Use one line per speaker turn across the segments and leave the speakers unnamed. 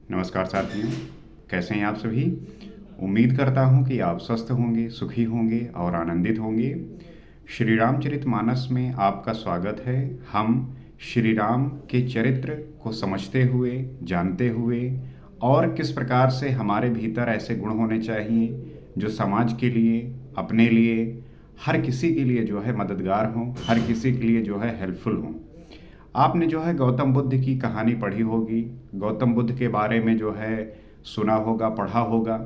नमस्कार साथियों, कैसे हैं आप सभी। उम्मीद करता हूं कि आप स्वस्थ होंगे, सुखी होंगे और आनंदित होंगे। श्री रामचरितमानस में आपका स्वागत है। हम श्री राम के चरित्र को समझते हुए, जानते हुए और किस प्रकार से हमारे भीतर ऐसे गुण होने चाहिए जो समाज के लिए, अपने लिए, हर किसी के लिए जो है मददगार हों, हर किसी के लिए जो है हेल्पफुल हों। आपने जो है गौतम बुद्ध की कहानी पढ़ी होगी, गौतम बुद्ध के बारे में जो है सुना होगा, पढ़ा होगा।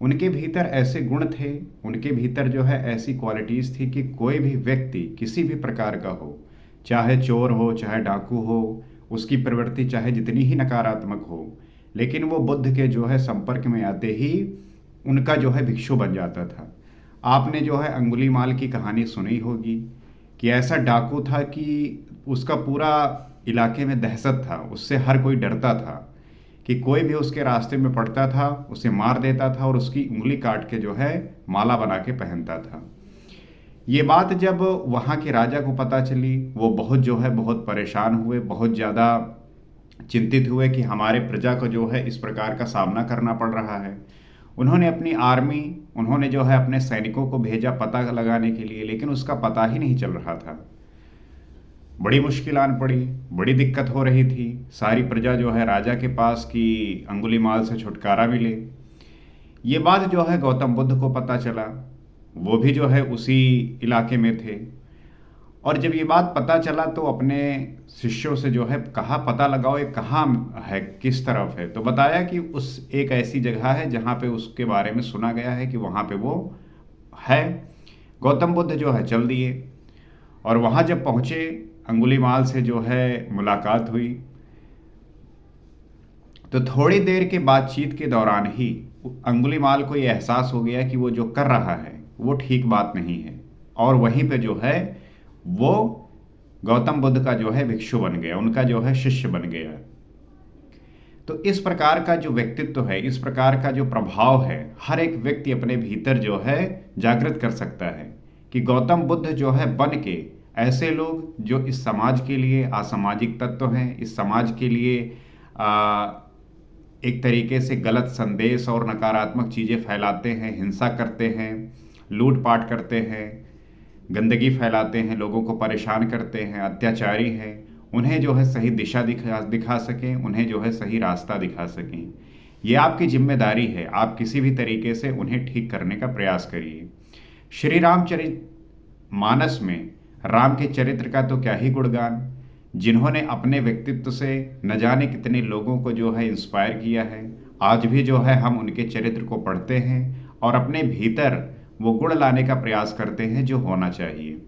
उनके भीतर ऐसे गुण थे, उनके भीतर जो है ऐसी क्वालिटीज़ थी कि कोई भी व्यक्ति किसी भी प्रकार का हो, चाहे चोर हो, चाहे डाकू हो, उसकी प्रवृत्ति चाहे जितनी ही नकारात्मक हो, लेकिन वो बुद्ध के जो है संपर्क में आते ही उनका जो है भिक्षु बन जाता था। आपने जो है अंगुलीमाल की कहानी सुनी होगी कि ऐसा डाकू था कि उसका पूरा इलाके में दहशत था, उससे हर कोई डरता था कि कोई भी उसके रास्ते में पड़ता था उसे मार देता था और उसकी उंगली काट के जो है माला बना के पहनता था। ये बात जब वहाँ के राजा को पता चली, वो बहुत परेशान हुए, बहुत ज़्यादा चिंतित हुए कि हमारे प्रजा को जो है इस प्रकार का सामना करना पड़ रहा है। उन्होंने अपनी आर्मी, उन्होंने जो है अपने सैनिकों को भेजा पता लगाने के लिए, लेकिन उसका पता ही नहीं चल रहा था। बड़ी मुश्किल आन पड़ी, बड़ी दिक्कत हो रही थी। सारी प्रजा जो है राजा के पास कि अंगुलीमाल से छुटकारा मिले। ये बात जो है गौतम बुद्ध को पता चला, वो भी जो है उसी इलाके में थे। और जब ये बात पता चला तो अपने शिष्यों से जो है कहा पता लगाओ ये कहाँ है, किस तरफ है। तो बताया कि उस एक ऐसी जगह है जहाँ पे उसके बारे में सुना गया है कि वहाँ पे वो है। गौतम बुद्ध जो है चल दिए और वहाँ जब पहुँचे, अंगुलीमाल से जो है मुलाकात हुई। तो थोड़ी देर के बातचीत के दौरान ही अंगुलीमाल को ये एहसास हो गया कि वो जो कर रहा है वो ठीक बात नहीं है, और वहीं पे जो है वो गौतम बुद्ध का जो है भिक्षु बन गया, उनका जो है शिष्य बन गया। तो इस प्रकार का जो व्यक्तित्व है, इस प्रकार का जो प्रभाव है, हर एक व्यक्ति अपने भीतर जो है जागृत कर सकता है कि गौतम बुद्ध जो है बन के ऐसे लोग जो इस समाज के लिए असामाजिक तत्व हैं, इस समाज के लिए एक तरीके से गलत संदेश और नकारात्मक चीज़ें फैलाते हैं, हिंसा करते हैं, लूटपाट करते हैं, गंदगी फैलाते हैं, लोगों को परेशान करते हैं, अत्याचारी हैं, उन्हें जो है सही दिशा दिखा सकें, उन्हें जो है सही रास्ता दिखा सकें। ये आपकी जिम्मेदारी है, आप किसी भी तरीके से उन्हें ठीक करने का प्रयास करिए। श्री रामचरित मानस में राम के चरित्र का तो क्या ही गुणगान, जिन्होंने अपने व्यक्तित्व से न जाने कितने लोगों को जो है इंस्पायर किया है। आज भी जो है हम उनके चरित्र को पढ़ते हैं और अपने भीतर वो गुण लाने का प्रयास करते हैं जो होना चाहिए।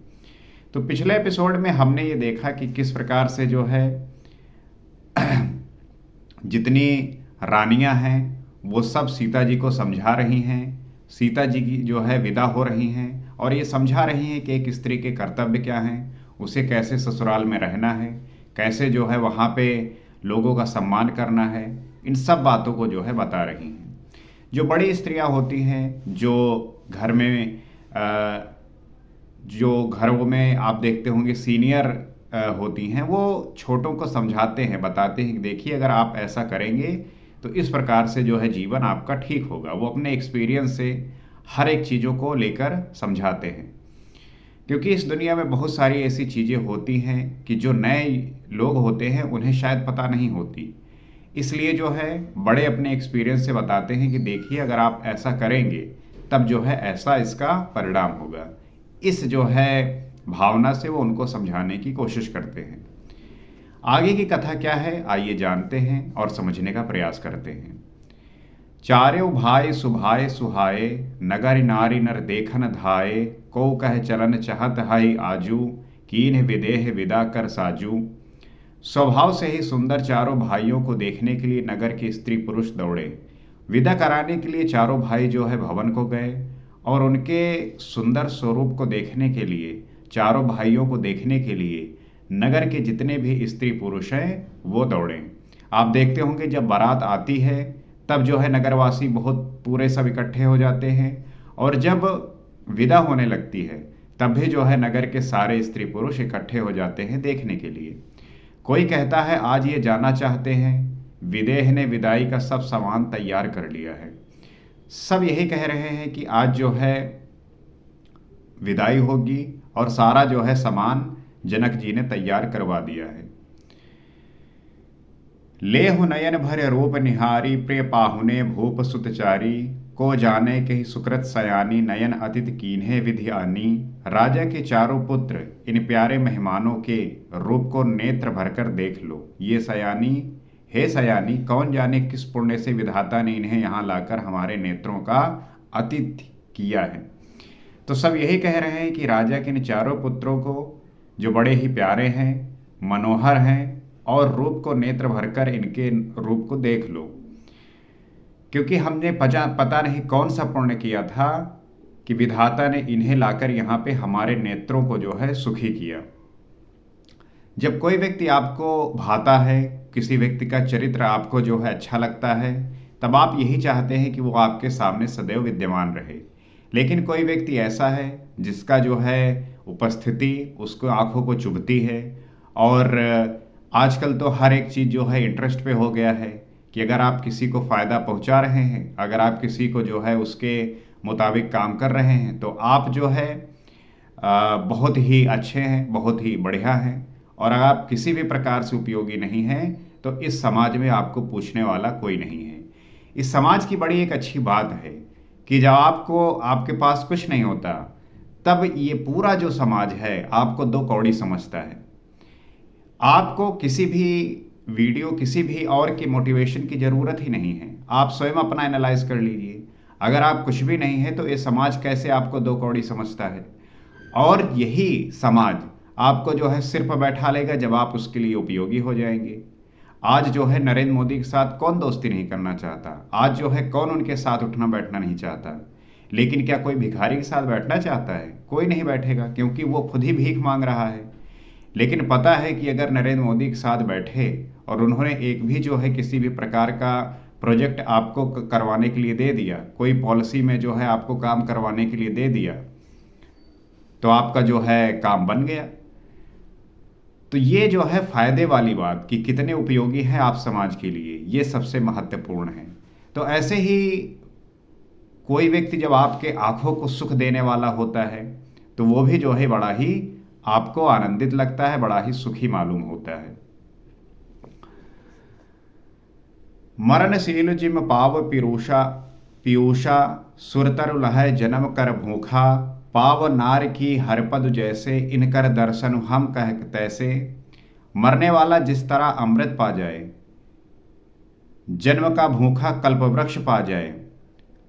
तो पिछले एपिसोड में हमने ये देखा कि किस प्रकार से जो है जितनी रानियां हैं वो सब सीता जी को समझा रही हैं, सीता जी की जो है विदा हो रही हैं और ये समझा रही हैं कि एक स्त्री के कर्तव्य क्या हैं, उसे कैसे ससुराल में रहना है, कैसे जो है वहाँ पे लोगों का सम्मान करना है। इन सब बातों को जो है बता रही हैं। जो बड़ी स्त्रियाँ होती हैं, जो घर में जो घरों में आप देखते होंगे सीनियर होती हैं, वो छोटों को समझाते हैं, बताते हैं कि देखिए अगर आप ऐसा करेंगे तो इस प्रकार से जो है जीवन आपका ठीक होगा। वो अपने एक्सपीरियंस से हर एक चीज़ों को लेकर समझाते हैं, क्योंकि इस दुनिया में बहुत सारी ऐसी चीज़ें होती हैं कि जो नए लोग होते हैं उन्हें शायद पता नहीं होती। इसलिए जो है बड़े अपने एक्सपीरियंस से बताते हैं कि देखिए अगर आप ऐसा करेंगे तब जो है ऐसा इसका परिणाम होगा। इस जो है भावना से वो उनको समझाने की कोशिश करते हैं। आगे की कथा क्या है आइए जानते हैं और समझने का प्रयास करते हैं। चार्यों भाई सुभाए सुहाए, नगर नारी नर देखन धाये, को कह चलन चहत हाई आजू, कीन्ह विदेह विदा कर साजू। स्वभाव से ही सुंदर चारों भाइयों को देखने के लिए नगर के स्त्री पुरुष दौड़े। विदा कराने के लिए चारों भाई जो है भवन को गए और उनके सुंदर स्वरूप को देखने के लिए, चारों भाइयों को देखने के लिए नगर के जितने भी स्त्री पुरुष हैं वो दौड़े। आप देखते होंगे जब बारात आती है तब जो है नगरवासी बहुत पूरे सब इकट्ठे हो जाते हैं, और जब विदा होने लगती है तब भी जो है नगर के सारे स्त्री पुरुष इकट्ठे हो जाते हैं देखने के लिए। कोई कहता है आज ये जाना चाहते हैं विदेह ने विदाई का सब सामान तैयार कर लिया है। सब यही कह रहे हैं कि आज जो है विदाई होगी और सारा जो है सामान जनक जी ने तैयार करवा दिया है। लेहु नयन भर रूप निहारी, प्रिय पाहुने भूप सुतचारी, को जाने के ही सुकृत सयानी, नयन अतिथि कीन्हे विधि आनी। राजा के चारों पुत्र इन प्यारे मेहमानों के रूप को नेत्र भरकर देख लो। ये सयानी, हे सयानी, कौन जाने किस पुण्य से विधाता ने इन्हें यहाँ लाकर हमारे नेत्रों का अतिथि किया है। तो सब यही कह रहे हैं कि राजा के इन चारों पुत्रों को, जो बड़े ही प्यारे हैं, मनोहर हैं, और रूप को नेत्र भरकर इनके रूप को देख लो, क्योंकि हमने पता नहीं कौन सा पुण्य किया था कि विधाता ने इन्हें लाकर यहाँ पे हमारे नेत्रों को जो है सुखी किया। जब कोई व्यक्ति आपको भाता है, किसी व्यक्ति का चरित्र आपको जो है अच्छा लगता है, तब आप यही चाहते हैं कि वो आपके सामने सदैव विद्यमान रहे। लेकिन कोई व्यक्ति ऐसा है जिसका जो है उपस्थिति उसको आंखों को चुभती है, और आजकल तो हर एक चीज़ जो है इंटरेस्ट पे हो गया है कि अगर आप किसी को फ़ायदा पहुंचा रहे हैं, अगर आप किसी को जो है उसके मुताबिक काम कर रहे हैं, तो आप जो है बहुत ही अच्छे हैं, बहुत ही बढ़िया हैं। और अगर आप किसी भी प्रकार से उपयोगी नहीं हैं, तो इस समाज में आपको पूछने वाला कोई नहीं है। इस समाज की बड़ी एक अच्छी बात है कि जब आपके पास कुछ नहीं होता, तब ये पूरा जो समाज है आपको दो कौड़ी समझता है। आपको किसी भी वीडियो, किसी भी और की मोटिवेशन की ज़रूरत ही नहीं है। आप स्वयं अपना एनालाइज कर लीजिए। अगर आप कुछ भी नहीं है तो ये समाज कैसे आपको दो कौड़ी समझता है। और यही समाज आपको जो है सिर पर बैठा लेगा जब आप उसके लिए उपयोगी हो जाएंगे। आज जो है नरेंद्र मोदी के साथ कौन दोस्ती नहीं करना चाहता, आज जो है कौन उनके साथ उठना बैठना नहीं चाहता। लेकिन क्या कोई भिखारी के साथ बैठना चाहता है? कोई नहीं बैठेगा, क्योंकि वो खुद ही भीख मांग रहा है। लेकिन पता है कि अगर नरेंद्र मोदी के साथ बैठे और उन्होंने एक भी जो है किसी भी प्रकार का प्रोजेक्ट आपको करवाने के लिए दे दिया, कोई पॉलिसी में जो है आपको काम करवाने के लिए दे दिया, तो आपका जो है काम बन गया। तो ये जो है फायदे वाली बात कि कितने उपयोगी हैं आप समाज के लिए, ये सबसे महत्वपूर्ण है। तो ऐसे ही कोई व्यक्ति जब आपके आंखों को सुख देने वाला होता है, तो वो भी जो है बड़ा ही आपको आनंदित लगता है, बड़ा ही सुखी मालूम होता है। मरणशील जिम पाव पीयूषा, सुरतर लहै जन्म कर भूखा, पाव नार की हरपद जैसे, इनकर दर्शन हम कह तैसे। मरने वाला जिस तरह अमृत पा जाए, जन्म का भूखा कल्पवृक्ष पा जाए,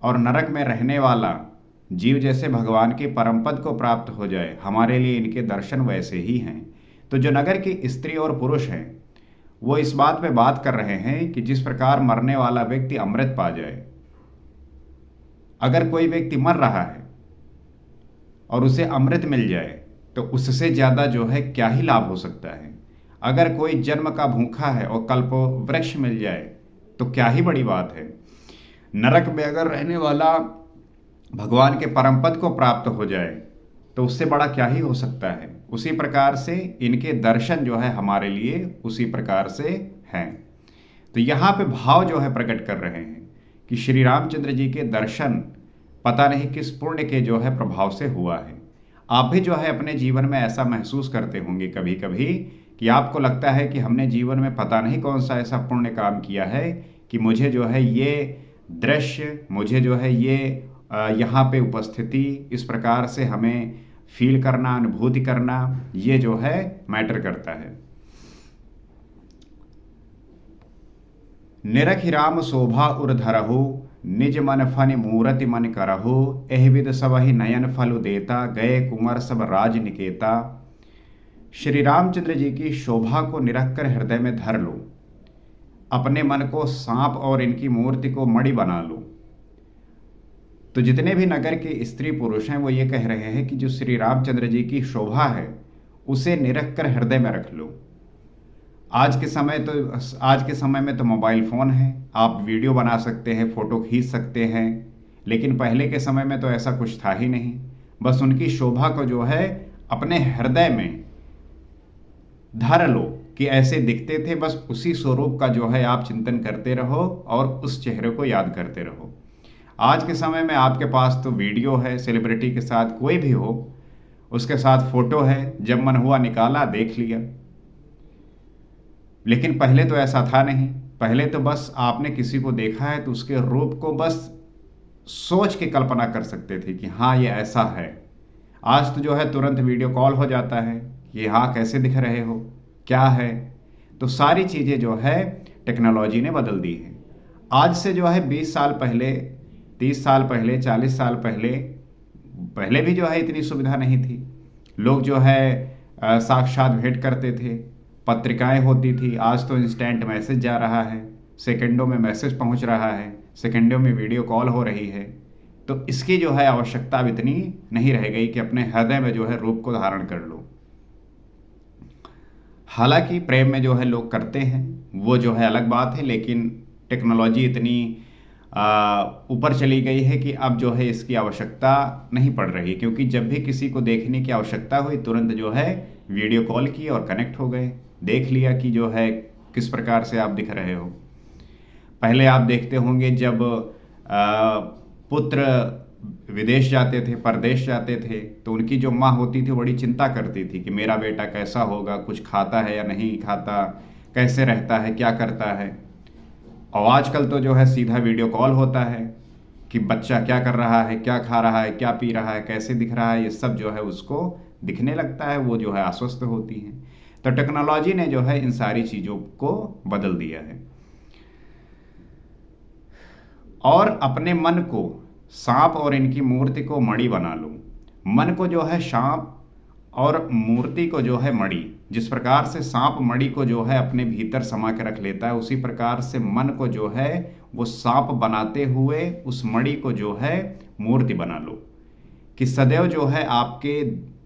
और नरक में रहने वाला जीव जैसे भगवान के परम पद को प्राप्त हो जाए, हमारे लिए इनके दर्शन वैसे ही हैं। तो जो नगर की स्त्री और पुरुष हैं वो इस बात पे बात कर रहे हैं कि जिस प्रकार मरने वाला व्यक्ति अमृत पा जाए, अगर कोई व्यक्ति मर रहा है और उसे अमृत मिल जाए तो उससे ज़्यादा जो है क्या ही लाभ हो सकता है। अगर कोई जन्म का भूखा है और कल्प वृक्ष मिल जाए तो क्या ही बड़ी बात है। नरक में अगर रहने वाला भगवान के परम पद को प्राप्त हो जाए तो उससे बड़ा क्या ही हो सकता है। उसी प्रकार से इनके दर्शन जो है हमारे लिए उसी प्रकार से हैं। तो यहाँ पे भाव जो है प्रकट कर रहे हैं कि श्री रामचंद्र जी के दर्शन पता नहीं किस पुण्य के जो है प्रभाव से हुआ है। आप भी जो है अपने जीवन में ऐसा महसूस करते होंगे कभी कभी कि आपको लगता है कि हमने जीवन में पता नहीं कौन सा ऐसा पुण्य काम किया है कि मुझे जो है ये दृश्य, मुझे जो है ये यहाँ पे उपस्थिति, इस प्रकार से हमें फील करना, अनुभूति करना, ये जो है मैटर करता है। निरखि राम शोभा उर्धरहु, निज मन फन मूरति मन करहु, एहविद सबहि नयन फल देता, गए कुंवर सब राज निकेता। श्री रामचंद्र जी की शोभा को निरख कर हृदय में धर लो, अपने मन को सांप और इनकी मूर्ति को मणि बना लो। तो जितने भी नगर के स्त्री पुरुष हैं वो ये कह रहे हैं कि जो श्री रामचंद्र जी की शोभा है उसे निरख कर हृदय में रख लो। आज के समय में तो मोबाइल फ़ोन है, आप वीडियो बना सकते हैं, फ़ोटो खींच सकते हैं, लेकिन पहले के समय में तो ऐसा कुछ था ही नहीं। बस उनकी शोभा को जो है अपने हृदय में धर लो, कि ऐसे दिखते थे, बस उसी स्वरूप का जो है आप चिंतन करते रहो और उस चेहरे को याद करते रहो। आज के समय में आपके पास तो वीडियो है, सेलिब्रिटी के साथ कोई भी हो उसके साथ फोटो है, जब मन हुआ निकाला, देख लिया। लेकिन पहले तो ऐसा था नहीं। पहले तो बस आपने किसी को देखा है तो उसके रूप को बस सोच के कल्पना कर सकते थे कि हाँ ये ऐसा है। आज तो जो है तुरंत वीडियो कॉल हो जाता है कि हाँ कैसे दिख रहे हो, क्या है। तो सारी चीज़ें जो है टेक्नोलॉजी ने बदल दी है। आज से जो है 20 साल पहले, 30 साल पहले, 40 साल पहले पहले भी जो है इतनी सुविधा नहीं थी। लोग जो है साक्षात भेंट करते थे, पत्रिकाएं होती थी। आज तो इंस्टेंट मैसेज जा रहा है, सेकंडों में मैसेज पहुंच रहा है, सेकंडों में वीडियो कॉल हो रही है। तो इसकी जो है आवश्यकता अब इतनी नहीं रह गई कि अपने हृदय में जो है रूप को धारण कर लो। हालांकि प्रेम में जो है लोग करते हैं, वो जो है अलग बात है, लेकिन टेक्नोलॉजी इतनी ऊपर चली गई है कि अब जो है इसकी आवश्यकता नहीं पड़ रही, क्योंकि जब भी किसी को देखने की आवश्यकता हुई तुरंत जो है वीडियो कॉल की और कनेक्ट हो गए, देख लिया कि जो है किस प्रकार से आप दिख रहे हो। पहले आप देखते होंगे जब पुत्र विदेश जाते थे, परदेश जाते थे, तो उनकी जो माँ होती थी बड़ी चिंता करती थी कि मेरा बेटा कैसा होगा, कुछ खाता है या नहीं खाता, कैसे रहता है, क्या करता है। और आजकल तो जो है सीधा वीडियो कॉल होता है कि बच्चा क्या कर रहा है, क्या खा रहा है, क्या पी रहा है, कैसे दिख रहा है, ये सब जो है उसको दिखने लगता है, वो जो है आश्वस्त होती हैं। तो टेक्नोलॉजी ने जो है इन सारी चीज़ों को बदल दिया है। और अपने मन को सांप और इनकी मूर्ति को मणि बना लो। मन को जो है सांप और मूर्ति को जो है मणि। जिस प्रकार से सांप मणि को जो है अपने भीतर समा के रख लेता है, उसी प्रकार से मन को जो है वो सांप बनाते हुए उस मणि को जो है मूर्ति बना लो, कि सदैव जो है आपके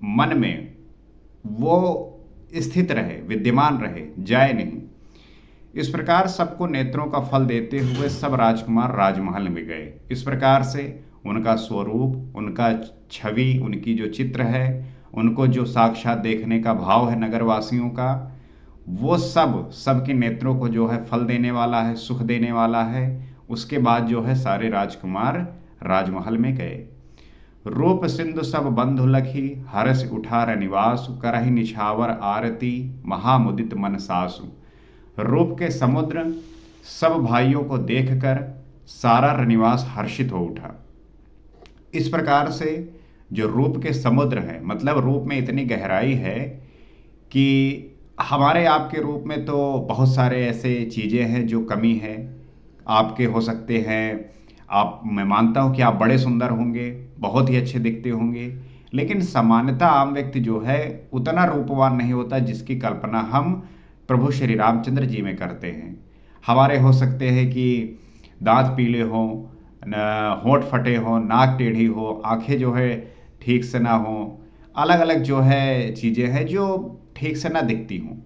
मन में वो स्थित रहे, विद्यमान रहे, जाए नहीं। इस प्रकार सबको नेत्रों का फल देते हुए सब राजकुमार राजमहल में गए। इस प्रकार से उनका स्वरूप, उनका छवि, उनकी जो चित्र है, उनको जो साक्षात देखने का भाव है नगरवासियों का, वो सबके नेत्रों को जो है फल देने वाला है, सुख देने वाला है। उसके बाद जो है सारे राजकुमार राजमहल में गए। रूप सिंधु सब बंधु लखी, हरस उठा रनिवासु, करहि निछावर आरती, महामुदित मन सासु। रूप के समुद्र सब भाइयों को देखकर सारा रनिवास हर्षित हो उठा। इस प्रकार से जो रूप के समुद्र है, मतलब रूप में इतनी गहराई है कि हमारे आपके रूप में तो बहुत सारे ऐसे चीज़ें हैं जो कमी है। आपके हो सकते हैं, मैं मानता हूँ कि आप बड़े सुंदर होंगे, बहुत ही अच्छे दिखते होंगे, लेकिन सामान्यतः आम व्यक्ति जो है उतना रूपवान नहीं होता जिसकी कल्पना हम प्रभु श्री रामचंद्र जी में करते हैं। हमारे हो सकते हैं कि दांत पीले हों, होंठ फटे हों, नाक टेढ़ी हो, आंखें जो है ठीक से ना हो, अलग अलग जो है चीज़ें हैं जो ठीक से ना दिखती हों।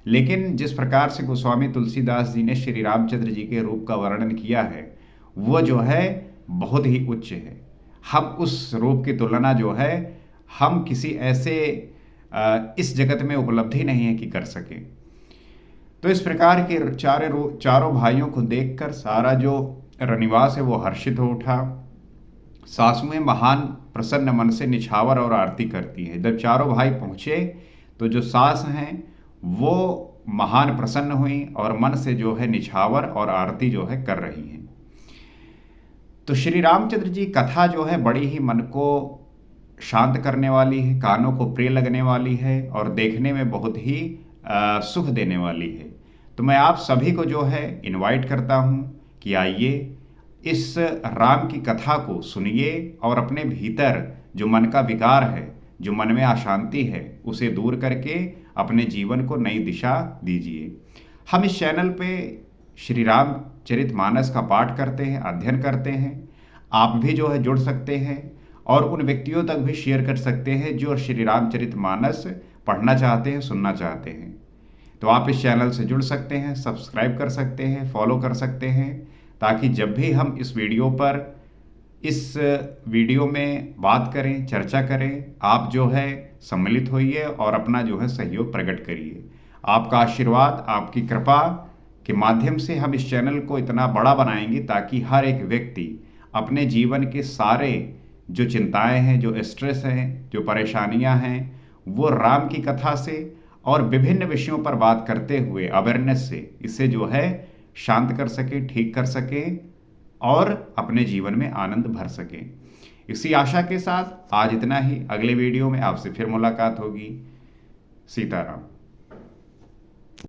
लेकिन जिस प्रकार से गोस्वामी तुलसीदास जी ने श्री रामचंद्र जी के रूप का वर्णन किया है, वो जो है बहुत ही उच्च है। हम उस रूप की तुलना जो है हम किसी ऐसे इस जगत में उपलब्धि नहीं है कि कर सके। तो इस प्रकार के चारों भाइयों को देखकर सारा जो रनिवास है वो हर्षित हो उठा। सासुएं महान प्रसन्न मन से निछावर और आरती करती हैं। जब चारों भाई पहुँचे तो जो सास हैं वो महान प्रसन्न हुई और मन से जो है निछावर और आरती जो है कर रही हैं। तो श्री रामचंद्र जी कथा जो है बड़ी ही मन को शांत करने वाली है, कानों को प्रिय लगने वाली है और देखने में बहुत ही सुख देने वाली है। तो मैं आप सभी को जो है इनवाइट करता हूँ कि आइए इस राम की कथा को सुनिए और अपने भीतर जो मन का विकार है, जो मन में अशांति है, उसे दूर करके अपने जीवन को नई दिशा दीजिए। हम इस चैनल पे श्री रामचरितमानस का पाठ करते हैं, अध्ययन करते हैं। आप भी जो है जुड़ सकते हैं और उन व्यक्तियों तक भी शेयर कर सकते हैं जो श्री रामचरितमानस पढ़ना चाहते हैं, सुनना चाहते हैं। तो आप इस चैनल से जुड़ सकते हैं, सब्सक्राइब कर सकते हैं, फॉलो कर सकते हैं, ताकि जब भी हम इस वीडियो में बात करें, चर्चा करें, आप जो है सम्मिलित होइए और अपना जो है सहयोग प्रकट करिए। आपका आशीर्वाद, आपकी कृपा के माध्यम से हम इस चैनल को इतना बड़ा बनाएंगे ताकि हर एक व्यक्ति अपने जीवन के सारे जो चिंताएं हैं, जो स्ट्रेस हैं, जो परेशानियां हैं, वो राम की कथा से और विभिन्न विषयों पर बात करते हुए अवेयरनेस से इसे जो है शांत कर सके, ठीक कर सके और अपने जीवन में आनंद भर सके। इसी आशा के साथ आज इतना ही। अगले वीडियो में आपसे फिर मुलाकात होगी। सीताराम।